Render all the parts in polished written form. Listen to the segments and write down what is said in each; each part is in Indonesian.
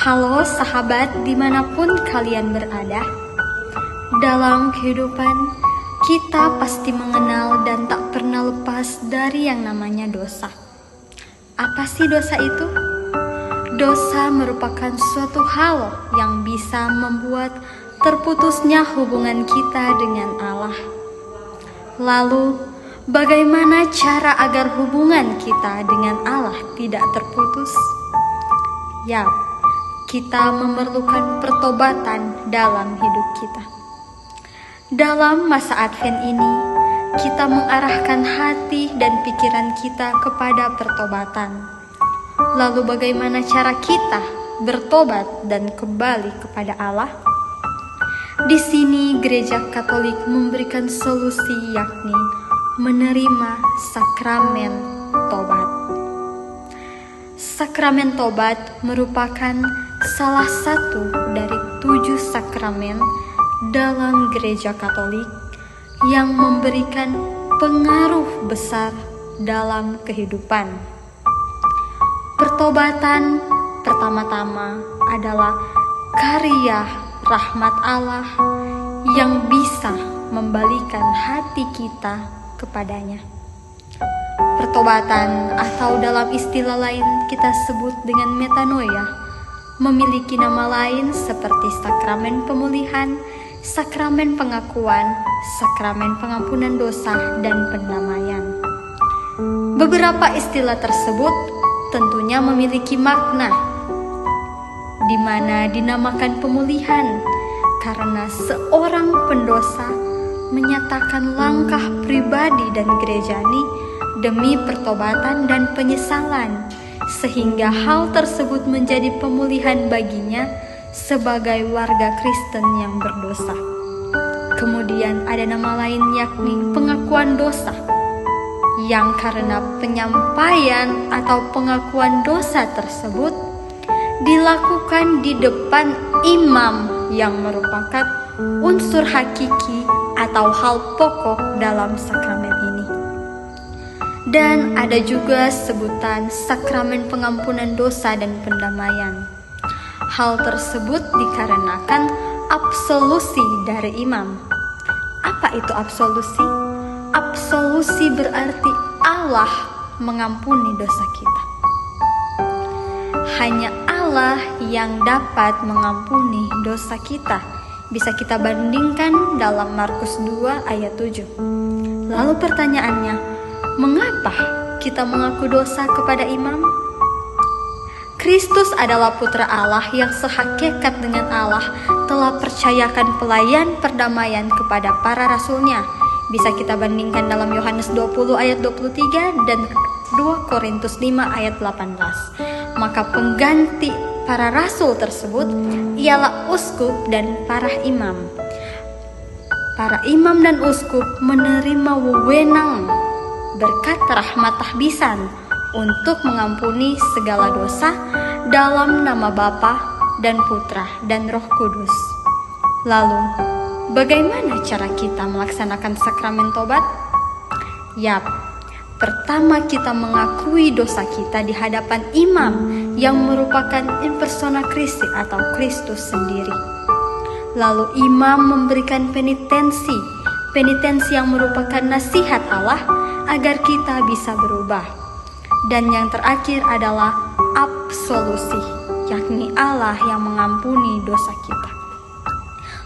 Halo sahabat dimanapun kalian berada. Dalam kehidupan kita pasti mengenal dan tak pernah lepas dari yang namanya dosa. Apa sih dosa itu? Dosa merupakan suatu hal yang bisa membuat terputusnya hubungan kita dengan Allah. Lalu, bagaimana cara agar hubungan kita dengan Allah tidak terputus? Ya, kita memerlukan pertobatan dalam hidup kita. Dalam masa Advent ini, kita mengarahkan hati dan pikiran kita kepada pertobatan. Lalu bagaimana cara kita bertobat dan kembali kepada Allah? Di sini Gereja Katolik memberikan solusi, yakni menerima sakramen tobat. Sakramen tobat merupakan salah satu dari 7 sakramen dalam Gereja Katolik yang memberikan pengaruh besar dalam kehidupan. Pertobatan pertama-tama adalah karya rahmat Allah yang bisa membalikan hati kita kepadanya. Pertobatan atau dalam istilah lain kita sebut dengan metanoia memiliki nama lain seperti sakramen pemulihan, sakramen pengakuan, sakramen pengampunan dosa, dan pendamaian. Beberapa istilah tersebut tentunya memiliki makna, di mana dinamakan pemulihan karena seorang pendosa menyatakan langkah pribadi dan gerejani demi pertobatan dan penyesalan, sehingga hal tersebut menjadi pemulihan baginya sebagai warga Kristen yang berdosa. Kemudian ada nama lain yakni pengakuan dosa, yang karena penyampaian atau pengakuan dosa tersebut dilakukan di depan imam yang merupakan unsur hakiki atau hal pokok dalam sakramen ini. Dan ada juga sebutan sakramen pengampunan dosa dan pendamaian. Hal tersebut dikarenakan absolusi dari imam. Apa itu absolusi? Absolusi berarti Allah mengampuni dosa kita. Hanya Allah yang dapat mengampuni dosa kita. Bisa kita bandingkan dalam Markus 2 ayat 7. Lalu pertanyaannya, mengapa kita mengaku dosa kepada imam? Kristus adalah putra Allah yang sehakikat dengan Allah telah percayakan pelayan perdamaian kepada para rasulnya. Bisa kita bandingkan dalam Yohanes 20 ayat 23 dan 2 Korintus 5 ayat 18. Maka pengganti para rasul tersebut ialah uskup dan para imam. Para imam dan uskup menerima wewenang berkat rahmat tahbisan untuk mengampuni segala dosa dalam nama Bapa dan Putra dan Roh Kudus. Lalu, bagaimana cara kita melaksanakan sakramen tobat? Yap, pertama kita mengakui dosa kita di hadapan imam yang merupakan impersona Christi atau Kristus sendiri. Lalu imam memberikan penitensi yang merupakan nasihat Allah agar kita bisa berubah. Dan yang terakhir adalah absolusi, yakni Allah yang mengampuni dosa kita.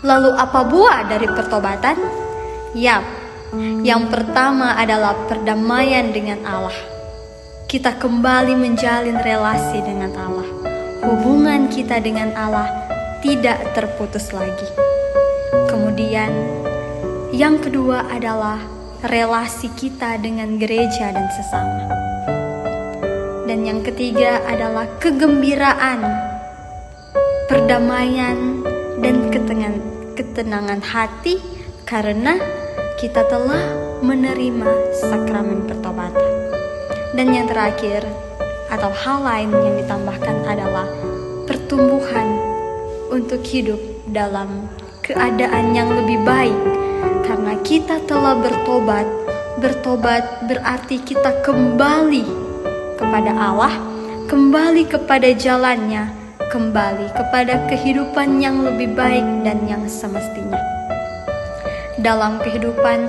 Lalu apa buah dari pertobatan? Yap, yang pertama adalah perdamaian dengan Allah. Kita kembali menjalin relasi dengan Allah. Hubungan kita dengan Allah tidak terputus lagi. Kemudian, yang kedua adalah relasi kita dengan gereja dan sesama. Dan yang ketiga adalah kegembiraan, perdamaian, dan ketenangan hati karena kita telah menerima sakramen pertobatan. Dan yang terakhir atau hal lain yang ditambahkan adalah pertumbuhan untuk hidup dalam keadaan yang lebih baik karena kita telah bertobat. Bertobat berarti kita kembali kepada Allah, kembali kepada jalannya, kembali kepada kehidupan yang lebih baik dan yang semestinya. Dalam kehidupan,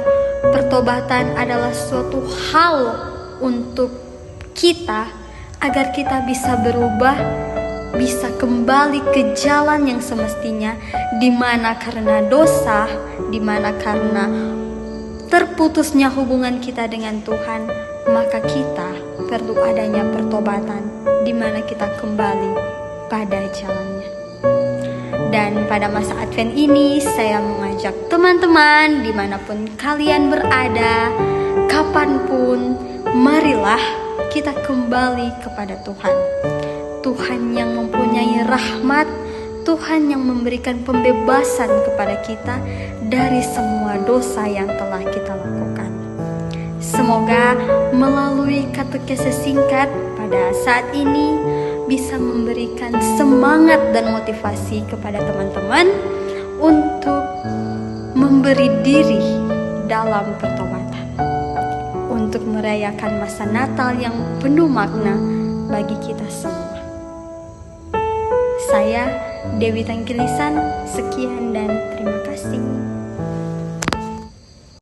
pertobatan adalah suatu hal untuk kita agar kita bisa berubah, bisa kembali ke jalan yang semestinya, di mana karena dosa, di mana karena terputusnya hubungan kita dengan Tuhan, maka kita perlu adanya pertobatan, di mana kita kembali pada jalannya. Dan pada masa Advent ini, saya mengajak teman-teman dimanapun kalian berada, kapanpun, marilah kita kembali kepada Tuhan. Tuhan yang mempunyai rahmat, Tuhan yang memberikan pembebasan kepada kita dari semua dosa yang telah kita lakukan. Semoga melalui katekese singkat pada saat ini bisa memberikan semangat dan motivasi kepada teman-teman untuk memberi diri dalam pertobatan, untuk merayakan masa Natal yang penuh makna bagi kita semua. Saya Dewi Tangkilisan, sekian dan terima kasih.